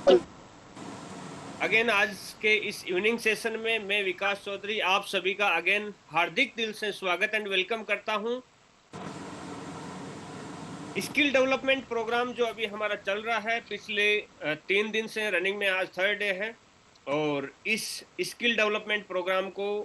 Again आज के इस इवनिंग सेशन में मैं विकास चौधरी आप सभी का अगेन हार्दिक दिल से स्वागत एंड वेलकम करता हूं। स्किल डेवलपमेंट प्रोग्राम जो अभी हमारा चल रहा है पिछले 3 दिन से रनिंग में, आज थर्ड डे है। और इस स्किल डेवलपमेंट प्रोग्राम को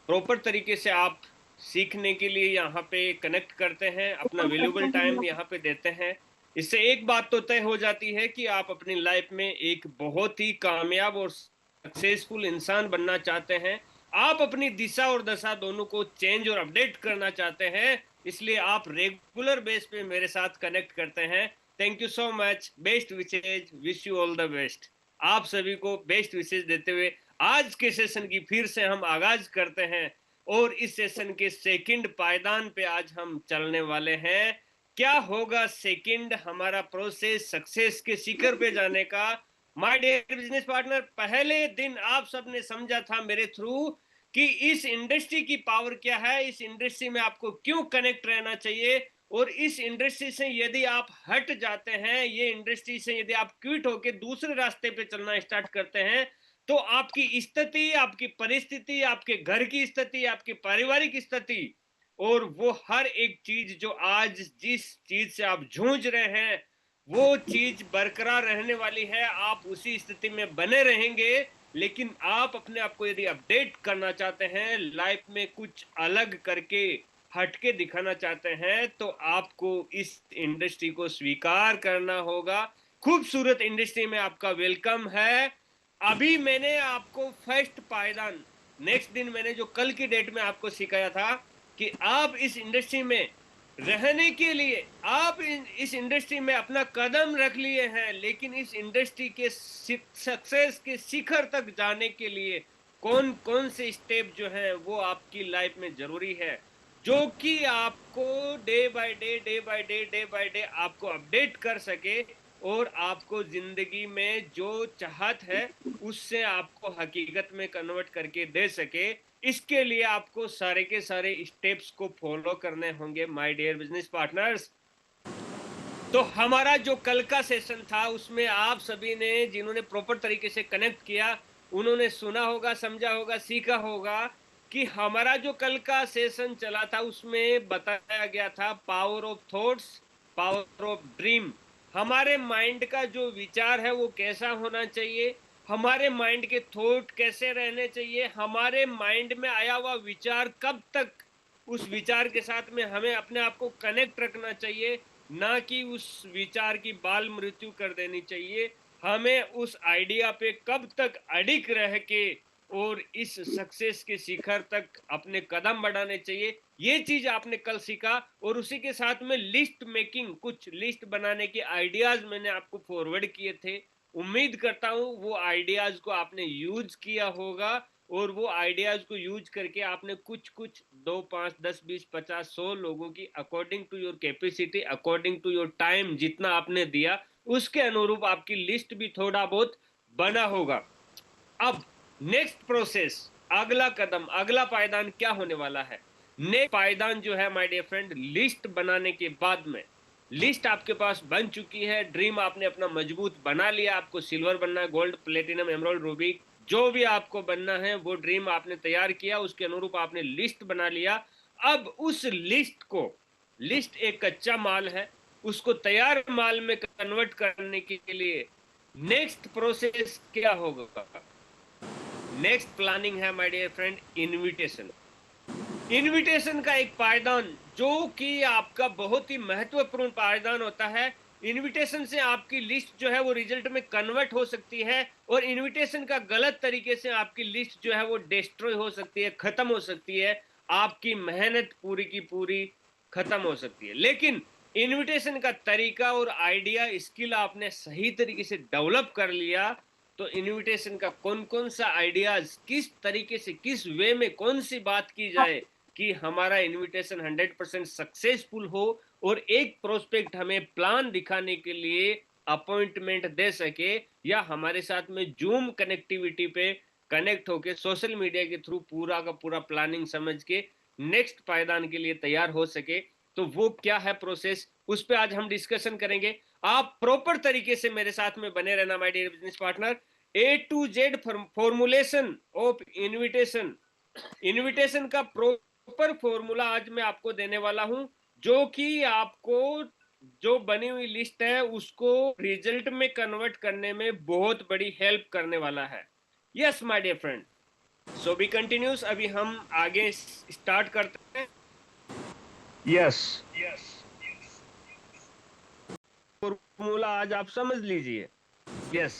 प्रॉपर तरीके से आप सीखने के लिए यहाँ पे कनेक्ट करते हैं, अपना वैल्यूबल टाइम यहाँ पे देते हैं। इससे एक बात तो तय हो जाती है कि आप अपनी लाइफ में एक बहुत ही कामयाब और सक्सेसफुल इंसान बनना चाहते हैं। आप अपनी दिशा और दशा दोनों को चेंज और अपडेट करना चाहते हैं, इसलिए आप रेगुलर बेस पे मेरे साथ कनेक्ट करते हैं। Thank you so much. Best wishes, wish you all the best. आप सभी को बेस्ट विशेज देते हुए आज के सेशन की फिर से हम आगाज करते हैं और इस सेशन के सेकंड पायदान पे आज हम चलने वाले हैं। क्या होगा सेकंड हमारा प्रोसेस सक्सेस के शिखर पे जाने का। माय डियर बिजनेस पार्टनर, पहले दिन आप सबने समझा था मेरे थ्रू कि इस इंडस्ट्री की पावर क्या है, इस इंडस्ट्री में आपको क्यों कनेक्ट रहना चाहिए, और इस इंडस्ट्री से यदि आप हट जाते हैं, ये इंडस्ट्री से यदि आप क्विट होकर दूसरे रास्ते पे चलना स्टार्ट करते हैं, तो आपकी स्थिति, आपकी परिस्थिति, आपके घर की स्थिति, आपकी पारिवारिक स्थिति और वो हर एक चीज जो आज जिस चीज से आप जूझ रहे हैं वो चीज बरकरार रहने वाली है। आप उसी स्थिति में बने रहेंगे, लेकिन आप अपने आप को यदि अपडेट करना चाहते हैं, लाइफ में कुछ अलग करके हटके दिखाना चाहते हैं, तो आपको इस इंडस्ट्री को स्वीकार करना होगा। खूबसूरत इंडस्ट्री में आपका वेलकम है। अभी मैंने आपको फर्स्ट पायदान, नेक्स्ट दिन मैंने जो कल की डेट में आपको सिखाया था कि आप इस इंडस्ट्री में रहने के लिए आप इस इंडस्ट्री में अपना कदम रख लिए हैं, लेकिन इस इंडस्ट्री के सक्सेस के शिखर तक जाने के लिए कौन कौन से स्टेप जो हैं वो आपकी लाइफ में जरूरी है, जो कि आपको day by day day by day day by day आपको अपडेट कर सके और आपको जिंदगी में जो चाहत है उससे आपको हकीकत में कन्वर्ट करके दे सके। इसके लिए आपको सारे के सारे स्टेप्स को फॉलो करने होंगे माय डियर बिजनेस पार्टनर्स। तो हमारा जो कल का सेशन था उसमें आप सभी ने जिन्होंने प्रॉपर तरीके से कनेक्ट किया उन्होंने सुना होगा, समझा होगा, सीखा होगा कि हमारा जो कल का सेशन चला था उसमें बताया गया था power of thoughts, power of dream. हमारे माइंड का जो विचार है वो कैसा होना चाहिए, हमारे माइंड के थॉट कैसे रहने चाहिए, हमारे माइंड में आया हुआ विचार कब तक उस विचार के साथ में हमें अपने आप को कनेक्ट रखना चाहिए, ना कि उस विचार की बाल मृत्यु कर देनी चाहिए। हमें उस आइडिया पे कब तक अडिग रह के और इस सक्सेस के शिखर तक अपने कदम बढ़ाने चाहिए, ये चीज आपने कल सीखा। और उसी के साथ में लिस्ट मेकिंग, कुछ लिस्ट बनाने के आइडियाज मैंने आपको फॉरवर्ड किए थे। उम्मीद करता हूं वो आइडियाज को आपने यूज किया होगा और वो आइडियाज को यूज करके आपने कुछ कुछ 2 5 10 20 50 100 लोगों की according to your capacity, according to your time जितना आपने दिया उसके अनुरूप आपकी लिस्ट भी थोड़ा बहुत बना होगा। अब नेक्स्ट प्रोसेस, अगला कदम, अगला पायदान क्या होने वाला है। नेक्स्ट पायदान जो है माय डियर फ्रेंड, लिस्ट बनाने के बाद में, लिस्ट आपके पास बन चुकी है, ड्रीम आपने अपना मजबूत बना लिया, आपको सिल्वर बनना है, गोल्ड, प्लेटिनम, एमराल्ड, रूबी, जो भी आपको बनना है वो ड्रीम आपने तैयार किया, उसके अनुरूप आपने लिस्ट बना लिया। अब उस लिस्ट को, लिस्ट एक कच्चा माल है, उसको तैयार माल में कन्वर्ट करने के लिए नेक्स्ट प्रोसेस क्या होगा, नेक्स्ट प्लानिंग है my dear friend, invitation. Invitation का एक पायदान जो कि आपका बहुत ही महत्वपूर्ण पायदान होता है। इनविटेशन से आपकी लिस्ट जो है वो रिजल्ट में कन्वर्ट हो सकती है और इनविटेशन का गलत तरीके से आपकी लिस्ट जो है वो डिस्ट्रॉय हो सकती है, खत्म हो सकती है, आपकी मेहनत पूरी की पूरी खत्म हो सकती है। लेकिन इनविटेशन का तरीका और आइडिया, स्किल आपने सही तरीके से डेवलप कर लिया तो इनविटेशन का कौन कौन सा आइडियाज, किस तरीके से, किस वे में कौन सी बात की जाए कि हमारा इनविटेशन 100% सक्सेसफुल हो और एक प्रोस्पेक्ट हमें प्लान दिखाने के लिए अपॉइंटमेंट दे सके या हमारे साथ में जूम कनेक्टिविटी पे कनेक्ट होके सोशल मीडिया के थ्रू पूरा का पूरा प्लानिंग समझ के नेक्स्ट पायदान के लिए तैयार हो सके। तो वो क्या है प्रोसेस, उस पे आज हम डिस्कशन करेंगे। आप प्रॉपर तरीके से मेरे साथ में बने रहना my dear business partner. A to Z formulation of invitation, invitation का प्रॉपर फॉर्मूला आज मैं आपको देने वाला हूं, जो कि आपको जो बनी हुई लिस्ट है उसको रिजल्ट में कन्वर्ट करने में बहुत बड़ी हेल्प करने वाला है। Yes my dear friend, so be continuous. अभी हम आगे स्टार्ट करते हैं। यस, फॉर्मूला आज आप समझ लीजिए। Yes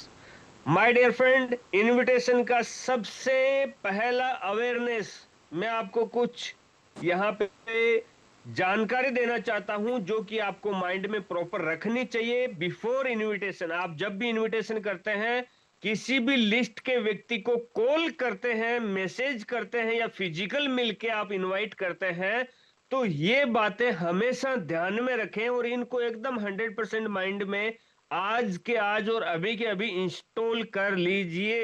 my dear friend, invitation का सबसे पहला अवेयरनेस मैं आपको कुछ यहाँ पे जानकारी देना चाहता हूं, जो कि आपको माइंड में प्रॉपर रखनी चाहिए बिफोर इनविटेशन। आप जब भी इनविटेशन करते हैं, किसी भी लिस्ट के व्यक्ति को कॉल करते हैं, मैसेज करते हैं या फिजिकल मिलके आप इनवाइट करते हैं, तो ये बातें हमेशा ध्यान में रखें और इनको एकदम 100% माइंड में आज के आज और अभी के अभी इंस्टॉल कर लीजिए।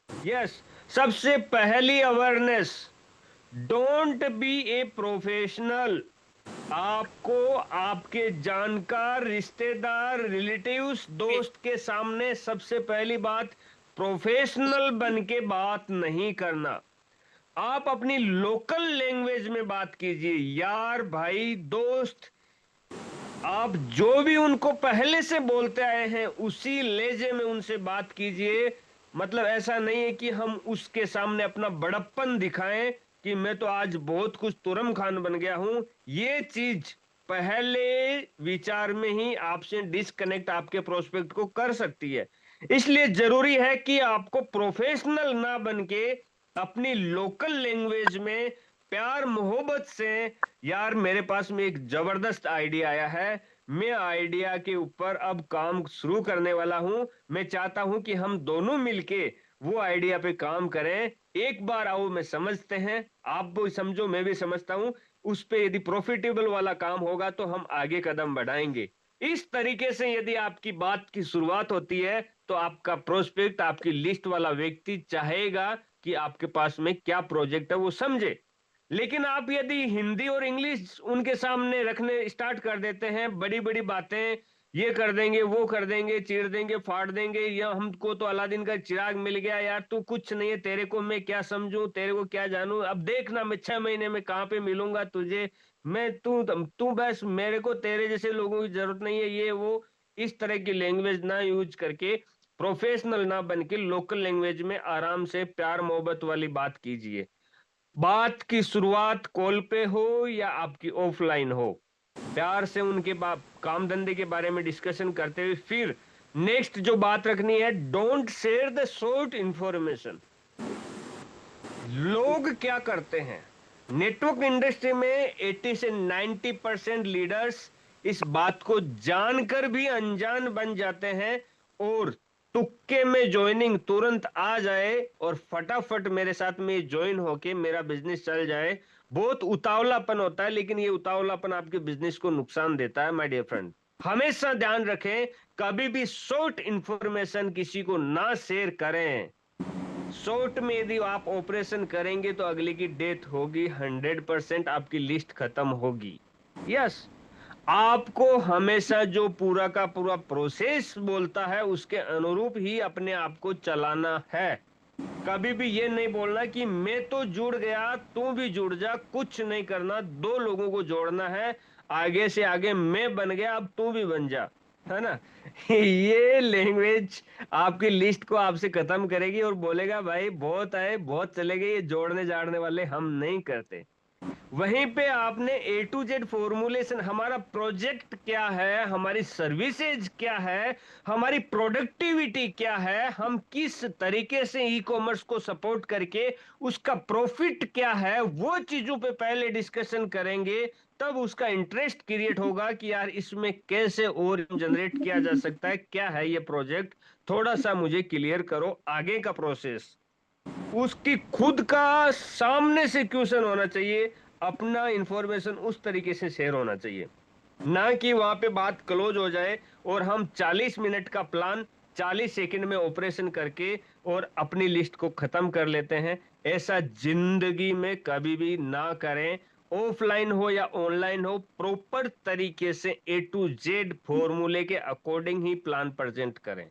यस, सबसे पहली awareness, don't be a professional. आपको आपके जानकार, रिश्तेदार, रिलेटिव्स, दोस्त के सामने सबसे पहली बात, प्रोफेशनल बन के बात नहीं करना। आप अपनी लोकल लैंग्वेज में बात कीजिए। यार, भाई, दोस्त, आप जो भी उनको पहले से बोलते आए हैं उसी लहजे में उनसे बात कीजिए। मतलब ऐसा नहीं है कि हम उसके सामने अपना बड़प्पन दिखाएं कि मैं तो आज बहुत कुछ तुरम खान बन गया हूं। ये चीज पहले विचार में ही आपसे डिस्कनेक्ट आपके प्रोस्पेक्ट को कर सकती है। इसलिए जरूरी है कि आपको प्रोफेशनल ना बन के अपनी लोकल लैंग्वेज में प्यार मोहब्बत से, यार मेरे पास में एक जबरदस्त आइडिया आया है, मैं आइडिया के ऊपर अब काम शुरू करने वाला हूं, मैं चाहता हूं कि हम दोनों मिलके वो आइडिया पे काम करें। एक बार आओ, मैं समझते हैं, आप भी समझो, मैं भी समझता हूं, उस पे यदि प्रॉफिटेबल वाला काम होगा तो हम आगे कदम बढ़ाएंगे। इस तरीके से यदि आपकी बात की शुरुआत होती है तो आपका प्रोस्पेक्ट, आपकी लिस्ट वाला व्यक्ति चाहेगा कि आपके पास में क्या प्रोजेक्ट है वो समझे। लेकिन आप यदि हिंदी और इंग्लिश उनके सामने रखने स्टार्ट कर देते हैं, बड़ी बड़ी बातें, ये कर देंगे, वो कर देंगे, चीर देंगे, फाड़ देंगे, या हमको तो अलादीन का चिराग मिल गया, यार तू कुछ नहीं है, तेरे को मैं क्या समझूं, तेरे को क्या जानूं, अब देखना मैं 6 महीने में कहाँ पे मिलूंगा तुझे, मैं तू तू बस, मेरे को तेरे जैसे लोगों की जरूरत नहीं है, ये वो। इस तरह की लैंग्वेज ना यूज करके, प्रोफेशनल ना बन के लोकल लैंग्वेज में आराम से प्यार मोहब्बत वाली बात कीजिए। बात की शुरुआत कॉल पे हो या आपकी ऑफलाइन हो, प्यार से उनके काम धंधे के बारे में डिस्कशन करते हुए फिर नेक्स्ट जो बात रखनी है, don't share the short information. लोग क्या करते हैं, नेटवर्क इंडस्ट्री में 80 से 90% लीडर्स इस बात को जानकर भी अनजान बन जाते हैं और तुक्के में ज्वाइनिंग तुरंत आ जाए और फटाफट मेरे साथ में ज्वाइन होके मेरा बिजनेस चल जाए। बहुत उतावलापन होता है, लेकिन ये उतावलापन आपके बिजनेस को नुकसान देता है माय डियर फ्रेंड। हमेशा ध्यान रखें, कभी भी शॉर्ट इंफॉर्मेशन किसी को ना शेयर करें। शॉर्ट में यदि आप ऑपरेशन करेंगे तो अगले की डेथ होगी, 100% आपकी लिस्ट खत्म होगी। यस, आपको हमेशा जो पूरा का पूरा प्रोसेस बोलता है उसके अनुरूप ही अपने आप को चलाना है। कभी भी ये नहीं बोलना कि मैं तो जुड़ गया, तू भी जुड़ जा, कुछ नहीं करना, दो लोगों को जोड़ना है। आगे से आगे मैं बन गया, अब तू भी बन जा, है ना। ये लैंग्वेज आपकी लिस्ट को आपसे खत्म करेगी और बोलेगा भाई बहुत आए बहुत चले गए, ये जोड़ने जाड़ने वाले हम नहीं करते। वहीं पे आपने ए टू जेड फॉर्मूलेशन, हमारा प्रोजेक्ट क्या है, हमारी सर्विसेज क्या है, हमारी प्रोडक्टिविटी क्या है, हम किस तरीके से ई कॉमर्स को सपोर्ट करके उसका प्रॉफिट क्या है, वो चीजों पे पहले डिस्कशन करेंगे। तब उसका इंटरेस्ट क्रिएट होगा कि यार इसमें कैसे और जनरेट किया जा सकता है, क्या है ये प्रोजेक्ट, थोड़ा सा मुझे क्लियर करो आगे का प्रोसेस। उसकी खुद का सामने से क्वेश्चन होना चाहिए, अपना इंफॉर्मेशन उस तरीके से शेयर होना चाहिए, ना कि वहां पे बात क्लोज हो जाए और हम 40 मिनट का प्लान 40 सेकंड में ऑपरेशन करके और अपनी लिस्ट को खत्म कर लेते हैं। ऐसा जिंदगी में कभी भी ना करें। ऑफलाइन हो या ऑनलाइन हो, प्रॉपर तरीके से ए टू जेड फॉर्मूले के अकॉर्डिंग ही प्लान प्रेजेंट करें।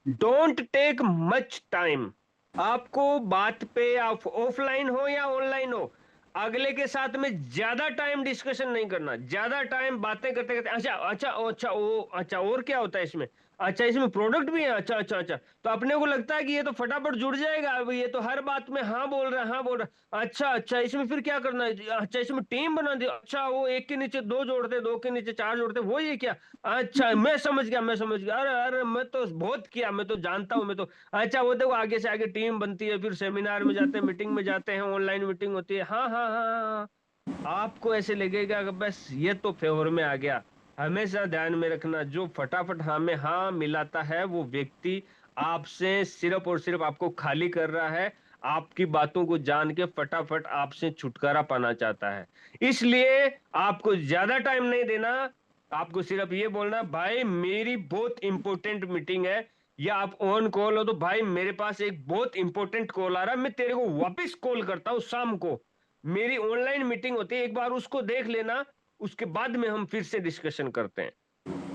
Don't take much time. आपको बात पे, आप ऑफलाइन हो या ऑनलाइन हो, अगले के साथ में ज्यादा टाइम डिस्कशन नहीं करना, ज्यादा टाइम बातें करते करते, अच्छा अच्छा अच्छा ओ अच्छा, और क्या होता है इसमें, अच्छा इसमें प्रोडक्ट भी है, अच्छा अच्छा अच्छा, तो अपने को लगता है कि ये तो फटाफट जुड़ जाएगा, अब ये तो हर बात में हाँ बोल रहा है, हाँ बोल रहा है, अच्छा अच्छा इसमें फिर क्या करना है, अच्छा इसमें टीम बना दी, अच्छा वो एक के नीचे दो जोड़ते, दो के नीचे चार जोड़ते, वो ये क्या, अच्छा मैं समझ गया, मैं समझ गया, अरे अरे मैं तो बहुत किया, मैं तो जानता हूँ, मैं तो, अच्छा वो देखो आगे से आगे टीम बनती है, फिर सेमिनार में जाते हैं, मीटिंग में जाते हैं, ऑनलाइन मीटिंग होती है, हाँ हाँ हाँ हाँ हाँ। आपको ऐसे लगेगा कि बस ये तो फेवर में आ गया। हमेशा ध्यान में रखना, जो फटाफट हाँ में हाँ मिलाता है वो व्यक्ति आपसे सिर्फ और सिर्फ आपको खाली कर रहा है, आपकी बातों को जान के फटाफट आपसे छुटकारा पाना चाहता है। इसलिए आपको ज्यादा टाइम नहीं देना, आपको सिर्फ ये बोलना, भाई मेरी बहुत इंपॉर्टेंट मीटिंग है, या आप ऑन कॉल हो तो भाई मेरे पास एक बहुत इंपॉर्टेंट कॉल आ रहा है, मैं तेरे को वापस कॉल करता हूँ शाम को, मेरी ऑनलाइन मीटिंग होती है, एक बार उसको देख लेना, उसके बाद में हम फिर से डिस्कशन करते हैं।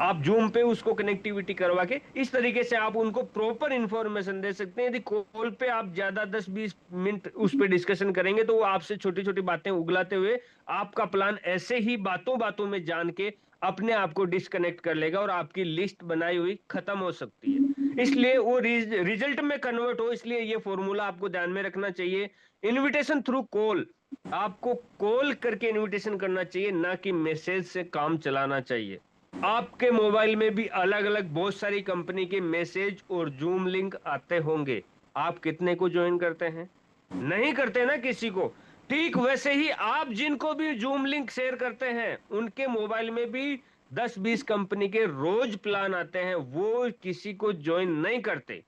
आप जूम पे उसको कनेक्टिविटी करवा के इस तरीके से आप उनको प्रॉपर इंफॉर्मेशन दे सकते हैं। यदि कॉल पे आप ज्यादा 10-20 मिनट उस पे डिस्कशन करेंगे तो वो आपसे छोटी छोटी बातें उगलाते हुए आपका प्लान ऐसे ही बातों बातों में जान के अपने आप को डिस्कनेक्ट कर लेगा, और आपकी लिस्ट बनाई हुई खत्म हो सकती है। इसलिए वो रिजल्ट में कन्वर्ट हो, इसलिए ये फॉर्मूला आपको ध्यान में रखना चाहिए। इनविटेशन थ्रू कॉल, आपको कॉल करके इनविटेशन करना चाहिए, ना कि मैसेज से काम चलाना चाहिए। आपके मोबाइल में भी अलग अलग बहुत सारी कंपनी के मैसेज और जूम लिंक आते होंगे, आप कितने को ज्वाइन करते हैं? नहीं करते ना किसी को। ठीक वैसे ही आप जिनको भी जूम लिंक शेयर करते हैं उनके मोबाइल में भी 10-20 कंपनी के रोज प्लान आते हैं, वो किसी को ज्वाइन नहीं करते।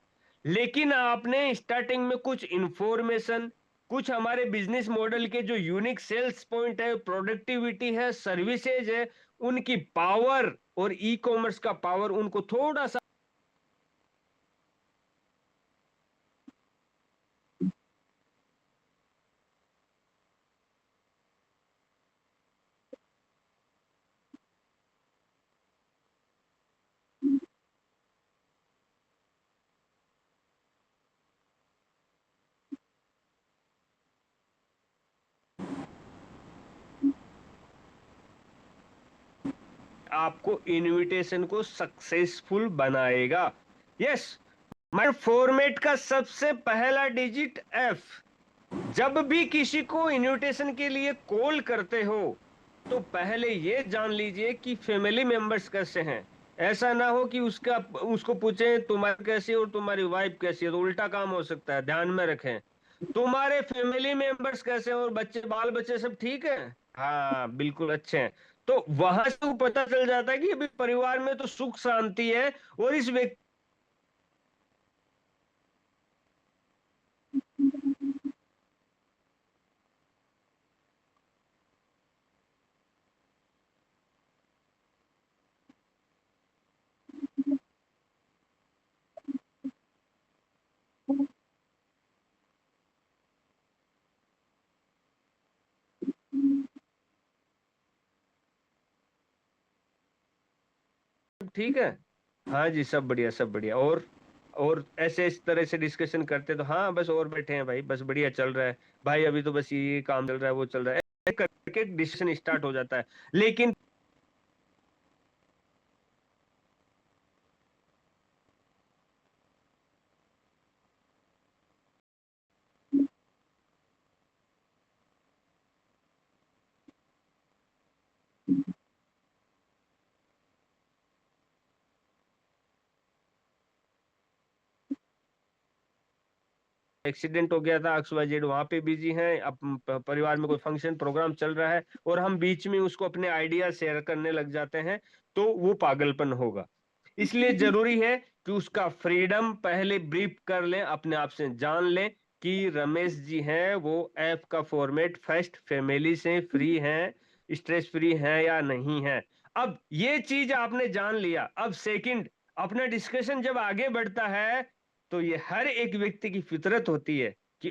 लेकिन आपने स्टार्टिंग में कुछ इंफॉर्मेशन, कुछ हमारे बिजनेस मॉडल के जो यूनिक सेल्स पॉइंट है, प्रोडक्टिविटी है, सर्विसेज है, उनकी पावर और ई कॉमर्स का पावर उनको थोड़ा सा, आपको इनविटेशन को सक्सेसफुल बनाएगा। यस, माय फॉर्मेट का सबसे पहला डिजिट एफ। जब भी किसी को इनविटेशन के लिए कॉल करते हो तो पहले ये जान लीजिए कि फैमिली मेंबर्स कैसे हैं। ऐसा ना हो कि उसको पूछें तुम्हारी कैसी है और तुम्हारी वाइफ कैसी है, तो उल्टा काम हो सकता है, ध्यान में रखें। तुम्हारे फैमिली मेंबर्स कैसे हैं और बच्चे बाल बच्चे सब ठीक है? हाँ बिल्कुल अच्छे हैं। तो वहां से वो पता चल जाता है कि अभी परिवार में तो सुख शांति है, और इस व्यक्ति, ठीक है। हाँ जी, सब बढ़िया सब बढ़िया। और ऐसे इस तरह से डिस्कशन करते तो हाँ बस और बैठे हैं भाई, बस बढ़िया चल रहा है भाई, अभी तो बस ये काम चल रहा है वो चल रहा है, ऐसे करके डिस्कशन स्टार्ट हो जाता है। लेकिन एक्सीडेंट हो गया था, XYZ वहां पे बिजी हैं, अब परिवार में कोई फंक्शन प्रोग्राम चल रहा है और हम बीच में उसको अपने आइडिया शेयर करने लग जाते हैं, तो वो पागलपन होगा। इसलिए जरूरी है कि उसका फ्रीडम पहले ब्रीफ कर लें, अपने आप से जान लें कि रमेश जी हैं वो ऐप का फॉर्मेट फर्स्ट फैमिली से फ्री हैं, स्ट्रेस फ्री हैं या नहीं है। अब ये चीज आपने जान लिया, अब सेकंड, अपना डिस्कशन जब आगे बढ़ता है तो ये हर एक व्यक्ति की फितरत होती है कि